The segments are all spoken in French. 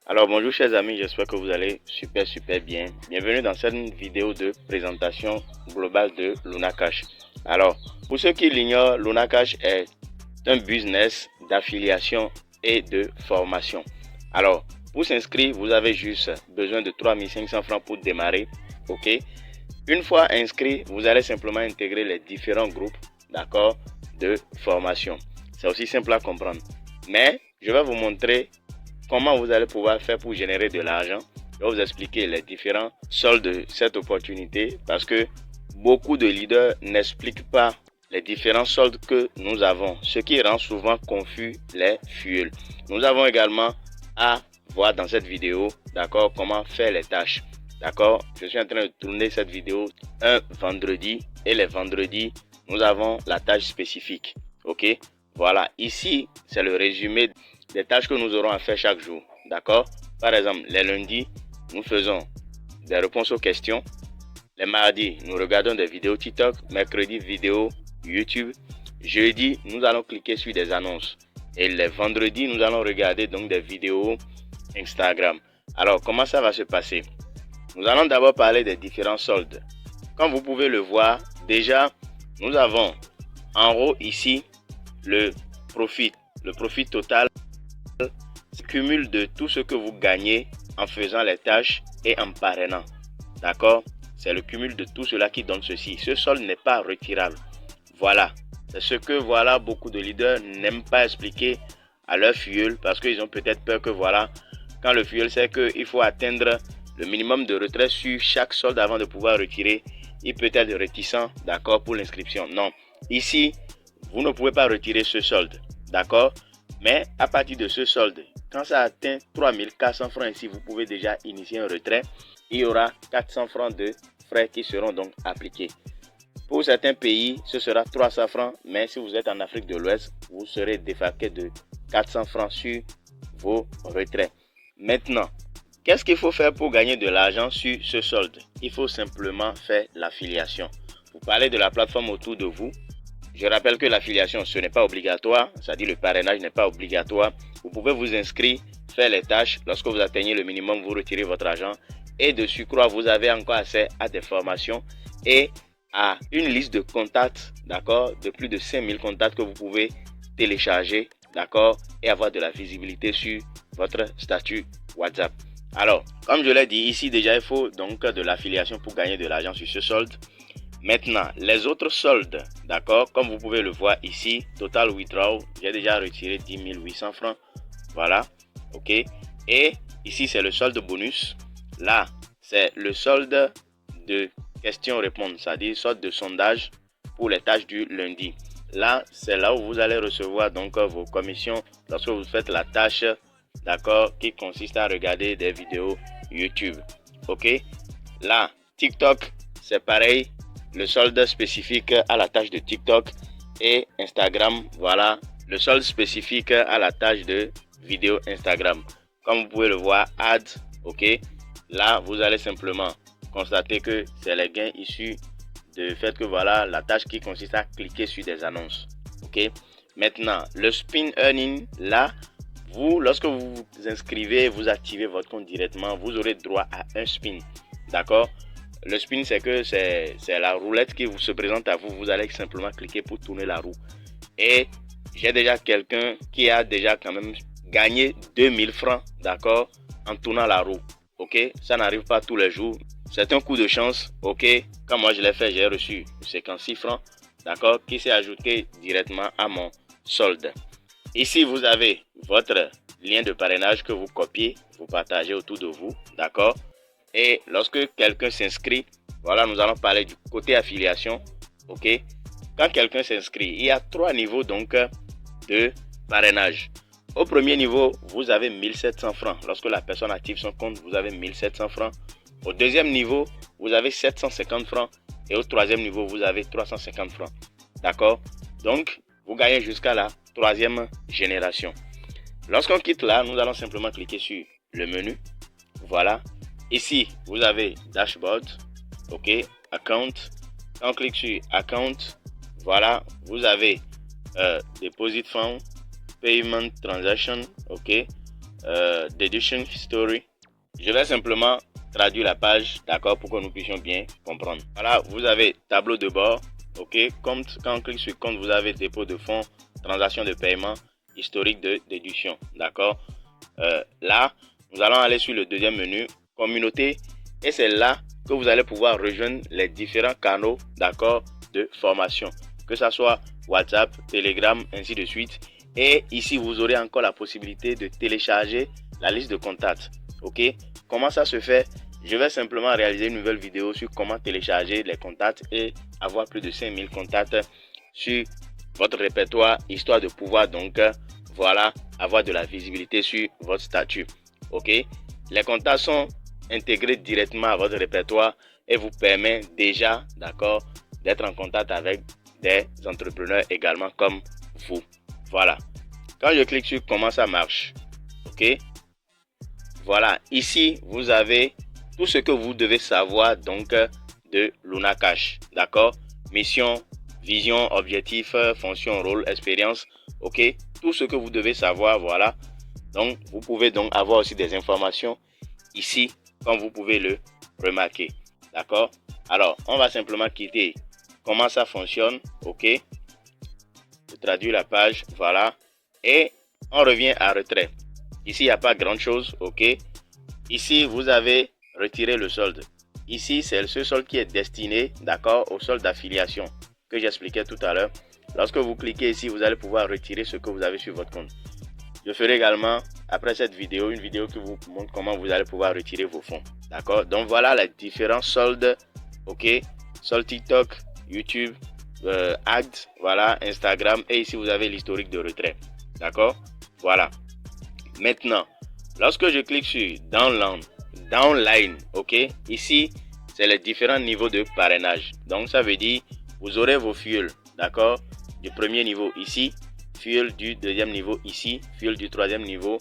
Alors bonjour chers amis, j'espère que vous allez super bien. Bienvenue dans cette vidéo de présentation globale de Lunacash. Alors pour ceux qui l'ignorent, Lunacash est un business d'affiliation et de formation. Alors pour s'inscrire, vous avez juste besoin de 3500 francs pour démarrer. Ok. Une fois inscrit, vous allez simplement intégrer les différents groupes, d'accord, de formation. C'est aussi simple à comprendre. Mais je vais vous montrer comment vous allez pouvoir faire pour générer de l'argent. Je vais vous expliquer les différents soldes de cette opportunité parce que beaucoup de leaders n'expliquent pas les différents soldes que nous avons, ce qui rend souvent confus les fuels. Nous avons également à voir dans cette vidéo, d'accord, comment faire les tâches. D'accord, je suis en train de tourner cette vidéo un vendredi et les vendredis, nous avons la tâche spécifique. Ok, voilà, ici, c'est le résumé des tâches que nous aurons à faire chaque jour. D'accord, par exemple, les lundis, nous faisons des réponses aux questions. Les mardis, nous regardons des vidéos TikTok. Mercredi, vidéo YouTube. Jeudi, nous allons cliquer sur des annonces. Et les vendredis, nous allons regarder donc des vidéos Instagram. Alors, comment ça va se passer? Nous allons d'abord parler des différents soldes. Comme vous pouvez le voir, déjà, nous avons en haut ici le profit. Le profit total, cumul de tout ce que vous gagnez en faisant les tâches et en parrainant. D'accord? C'est le cumul de tout cela qui donne ceci. Ce solde n'est pas retirable. Voilà. C'est ce que beaucoup de leaders n'aiment pas expliquer à leur fuel parce qu'ils ont peut-être peur que quand le fuel sait qu'il faut atteindre le minimum de retrait sur chaque solde avant de pouvoir retirer, il peut être réticent, d'accord, pour l'inscription. Non. Ici, vous ne pouvez pas retirer ce solde. D'accord? Mais à partir de ce solde, quand ça atteint 3400 francs ici, vous pouvez déjà initier un retrait. Il y aura 400 francs de frais qui seront donc appliqués. Pour certains pays, ce sera 300 francs, mais si vous êtes en Afrique de l'Ouest, vous serez défalqué de 400 francs sur vos retraits. Maintenant, qu'est-ce qu'il faut faire pour gagner de l'argent sur ce solde? Il faut simplement faire l'affiliation. Vous parlez de la plateforme autour de vous. Je rappelle que l'affiliation, ce n'est pas obligatoire, c'est-à-dire le parrainage n'est pas obligatoire. Vous pouvez vous inscrire, faire les tâches. Lorsque vous atteignez le minimum, vous retirez votre argent. Et de surcroît, vous avez encore accès à des formations et à une liste de contacts, d'accord, de plus de 5000 contacts que vous pouvez télécharger, d'accord, et avoir de la visibilité sur votre statut WhatsApp. Alors, comme je l'ai dit ici, déjà, il faut donc de l'affiliation pour gagner de l'argent sur ce solde. Maintenant, les autres soldes, d'accord, comme vous pouvez le voir ici, total withdrawal, j'ai déjà retiré 10 800 francs, voilà, ok, et ici c'est le solde bonus, là c'est le solde de questions-réponses, c'est-à-dire solde de sondage pour les tâches du lundi. Là, c'est là où vous allez recevoir donc vos commissions lorsque vous faites la tâche, d'accord, qui consiste à regarder des vidéos YouTube, ok. Là, TikTok, c'est pareil. Le solde spécifique à la tâche de TikTok et Instagram, voilà, le solde spécifique à la tâche de vidéo Instagram. Comme vous pouvez le voir, ads, ok. Là, vous allez simplement constater que c'est les gains issus du fait que la tâche qui consiste à cliquer sur des annonces, ok. Maintenant, le spin earning, là, lorsque vous vous inscrivez, vous activez votre compte directement, vous aurez droit à un spin, d'accord. Le spin, c'est que c'est la roulette qui se présente à vous. Vous allez simplement cliquer pour tourner la roue. Et j'ai déjà quelqu'un qui a déjà quand même gagné 2000 francs, d'accord, en tournant la roue. Ok, ça n'arrive pas tous les jours. C'est un coup de chance. Ok, quand moi je l'ai fait, j'ai reçu 56 francs, d'accord, qui s'est ajouté directement à mon solde. Ici, vous avez votre lien de parrainage que vous copiez, vous partagez autour de vous, d'accord. Et lorsque quelqu'un s'inscrit, voilà, nous allons parler du côté affiliation, ok. Quand quelqu'un s'inscrit, il y a 3 niveaux donc de parrainage. Au premier niveau, vous avez 1700 francs. Lorsque la personne active son compte, vous avez 1700 francs. Au deuxième niveau, vous avez 750 francs. Et au troisième niveau, vous avez 350 francs. D'accord? Donc, vous gagnez jusqu'à la 3e génération. Lorsqu'on quitte là, nous allons simplement cliquer sur le menu. Voilà. Ici, vous avez Dashboard, ok, Account. Quand on clique sur Account, voilà, vous avez Deposit Fund, Payment Transaction, ok. Deduction History. Je vais simplement traduire la page, d'accord, pour que nous puissions bien comprendre. Voilà, vous avez tableau de bord, ok, compte. Quand on clique sur compte, vous avez dépôt de fonds, transaction de paiement, historique de déduction, d'accord. Là, nous allons aller sur le deuxième menu, communauté, et c'est là que vous allez pouvoir rejoindre les différents canaux, d'accord, de formation, que ce soit WhatsApp, Telegram, ainsi de suite. Et ici, vous aurez encore la possibilité de télécharger la liste de contacts. Ok, comment ça se fait? Je vais simplement réaliser une nouvelle vidéo sur comment télécharger les contacts et avoir plus de 5000 contacts sur votre répertoire, histoire de pouvoir donc, voilà, avoir de la visibilité sur votre statut. Ok, les contacts sont intégrés directement à votre répertoire et vous permet déjà, d'accord, d'être en contact avec des entrepreneurs également comme vous. Voilà, quand je clique sur comment ça marche, ok, voilà, ici vous avez tout ce que vous devez savoir donc de Luna Cash, d'accord, mission, vision, objectif, fonction, rôle, expérience, ok, tout ce que vous devez savoir, voilà. Donc vous pouvez donc avoir aussi des informations ici comme vous pouvez le remarquer, d'accord. Alors on va simplement quitter comment ça fonctionne, ok, je traduis la page, voilà, et on revient à retrait. Ici il n'y a pas grand chose, ok. Ici vous avez retiré le solde. Ici c'est ce solde qui est destiné, d'accord, au solde d'affiliation que j'expliquais tout à l'heure. Lorsque vous cliquez ici, vous allez pouvoir retirer ce que vous avez sur votre compte. Je ferai également après cette vidéo une vidéo qui vous montre comment vous allez pouvoir retirer vos fonds, d'accord. Donc voilà les différents soldes, ok, solde TikTok, YouTube, Ads, voilà, Instagram, et ici vous avez l'historique de retrait, d'accord. Voilà, maintenant lorsque je clique sur downline, ok, ici c'est les différents niveaux de parrainage. Donc ça veut dire vous aurez vos fuels, d'accord, du premier niveau ici, fuel du deuxième niveau ici, fuel du troisième niveau,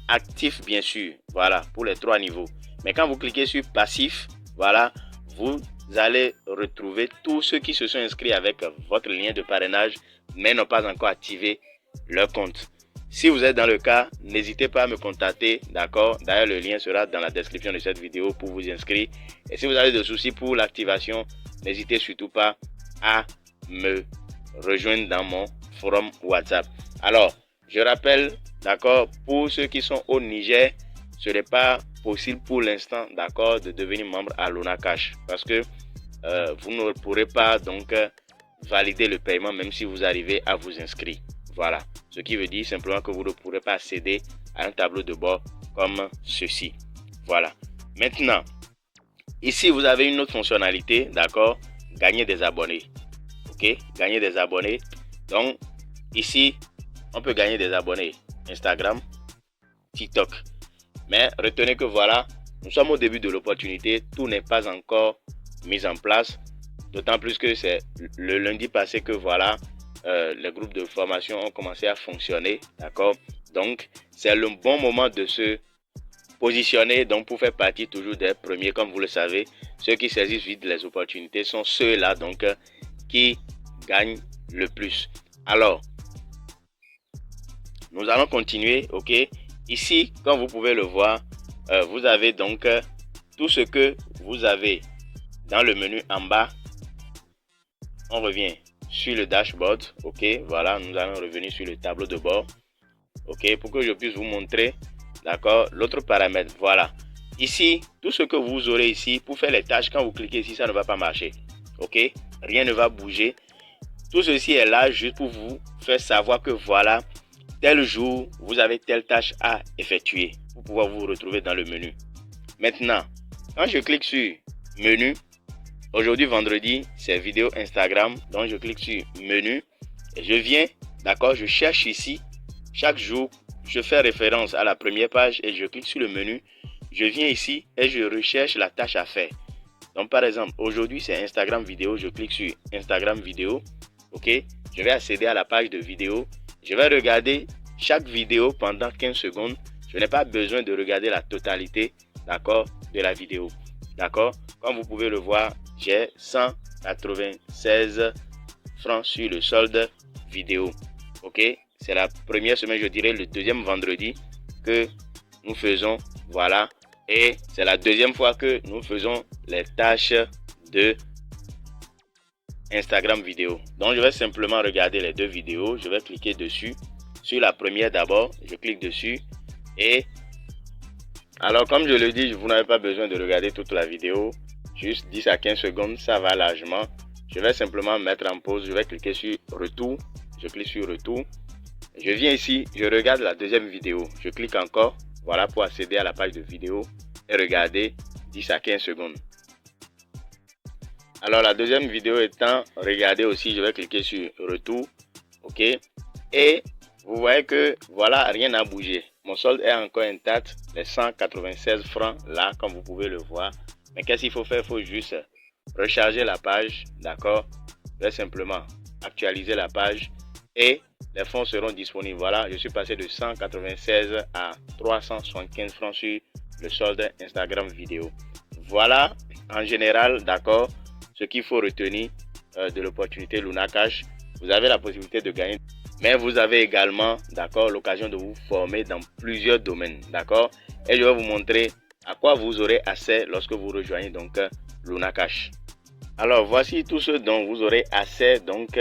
actif bien sûr, voilà, pour les trois niveaux. Mais quand vous cliquez sur passif, voilà, vous allez retrouver tous ceux qui se sont inscrits avec votre lien de parrainage mais n'ont pas encore activé leur compte. Si vous êtes dans le cas, n'hésitez pas à me contacter, d'accord. D'ailleurs, le lien sera dans la description de cette vidéo pour vous inscrire. Et si vous avez des soucis pour l'activation, n'hésitez surtout pas à me rejoindre dans mon forum WhatsApp. Alors, je rappelle, d'accord, pour ceux qui sont au Niger, ce n'est pas possible pour l'instant, d'accord, de devenir membre à Luna Cash parce que vous ne pourrez pas donc valider le paiement même si vous arrivez à vous inscrire. Voilà, ce qui veut dire simplement que vous ne pourrez pas accéder à un tableau de bord comme ceci. Voilà, maintenant, ici vous avez une autre fonctionnalité, d'accord, gagner des abonnés. Ok, gagner des abonnés. Donc, ici, on peut gagner des abonnés Instagram, TikTok. Mais retenez que voilà, nous sommes au début de l'opportunité, tout n'est pas encore mis en place. D'autant plus que c'est le lundi passé que voilà, les groupes de formation ont commencé à fonctionner, d'accord. Donc c'est le bon moment de se positionner donc pour faire partie toujours des premiers. Comme vous le savez, ceux qui saisissent vite les opportunités sont ceux-là donc qui gagnent le plus. Alors nous allons continuer, ok. Ici, comme vous pouvez le voir, vous avez donc tout ce que vous avez dans le menu en bas. On revient sur le dashboard, ok, voilà, nous allons revenir sur le tableau de bord, ok, pour que je puisse vous montrer, d'accord, l'autre paramètre. Voilà, ici, tout ce que vous aurez ici pour faire les tâches, quand vous cliquez ici, ça ne va pas marcher, ok, rien ne va bouger. Tout ceci est là juste pour vous faire savoir que voilà, tel jour, vous avez telle tâche à effectuer pour pouvoir vous retrouver dans le menu. Maintenant, quand je clique sur menu, aujourd'hui vendredi, c'est vidéo Instagram, donc je clique sur menu et je viens, d'accord, je cherche ici, chaque jour, je fais référence à la première page et je clique sur le menu, je viens ici et je recherche la tâche à faire. Donc par exemple, aujourd'hui c'est Instagram vidéo, je clique sur Instagram vidéo, ok, je vais accéder à la page de vidéo, je vais regarder chaque vidéo pendant 15 secondes, je n'ai pas besoin de regarder la totalité, d'accord, de la vidéo, d'accord, comme vous pouvez le voir, j'ai 196 francs sur le solde vidéo, ok, c'est la première semaine, je dirais le deuxième vendredi que nous faisons, voilà, et c'est la deuxième fois que nous faisons les tâches de Instagram vidéo. Donc je vais simplement regarder les deux vidéos, je vais cliquer dessus. Sur la première d'abord, je clique dessus et alors comme je le dis, vous n'avez pas besoin de regarder toute la vidéo, juste 10 à 15 secondes, ça va largement. Je vais simplement mettre en pause, je vais cliquer sur retour, je clique sur retour. Je viens ici, je regarde la deuxième vidéo, je clique encore, voilà pour accéder à la page de vidéo et regarder 10 à 15 secondes. Alors la deuxième vidéo étant regardée aussi, je vais cliquer sur retour, ok, et vous voyez que voilà, rien n'a bougé. Mon solde est encore intact, les 196 francs là, comme vous pouvez le voir. Mais qu'est-ce qu'il faut faire? Il faut juste recharger la page, d'accord? Je vais simplement actualiser la page et les fonds seront disponibles. Voilà, je suis passé de 196 à 375 francs sur le solde Instagram vidéo. Voilà, en général, d'accord, ce qu'il faut retenir de l'opportunité Luna Cash. Vous avez la possibilité de gagner, mais vous avez également, d'accord, l'occasion de vous former dans plusieurs domaines, d'accord. Et je vais vous montrer à quoi vous aurez accès lorsque vous rejoignez donc Luna Cash. Alors voici tout ce dont vous aurez accès donc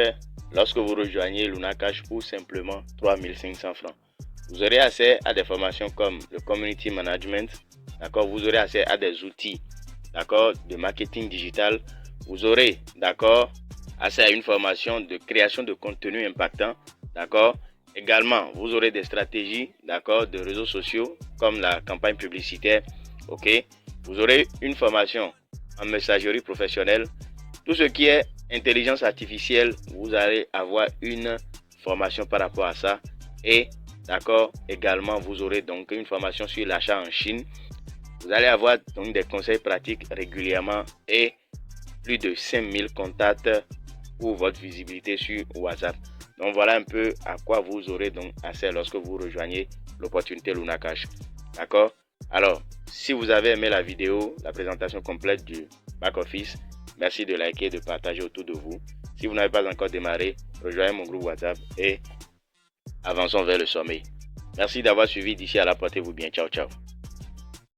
lorsque vous rejoignez Luna Cash pour simplement 3500 francs. Vous aurez accès à des formations comme le community management, d'accord. Vous aurez accès à des outils, d'accord, de marketing digital. Vous aurez, d'accord, accès à une formation de création de contenu impactant, d'accord. Également, vous aurez des stratégies, d'accord, de réseaux sociaux comme la campagne publicitaire, ok. Vous aurez une formation en messagerie professionnelle. Tout ce qui est intelligence artificielle, vous allez avoir une formation par rapport à ça. Et, d'accord, également, vous aurez donc une formation sur l'achat en Chine. Vous allez avoir donc des conseils pratiques régulièrement et plus de 5000 contacts pour votre visibilité sur WhatsApp. Donc voilà un peu à quoi vous aurez donc accès lorsque vous rejoignez l'opportunité Luna Cash. D'accord? Alors, si vous avez aimé la vidéo, la présentation complète du back office, merci de liker, de partager autour de vous. Si vous n'avez pas encore démarré, rejoignez mon groupe WhatsApp et avançons vers le sommet. Merci d'avoir suivi. D'ici à là, portez-vous bien. Ciao, ciao.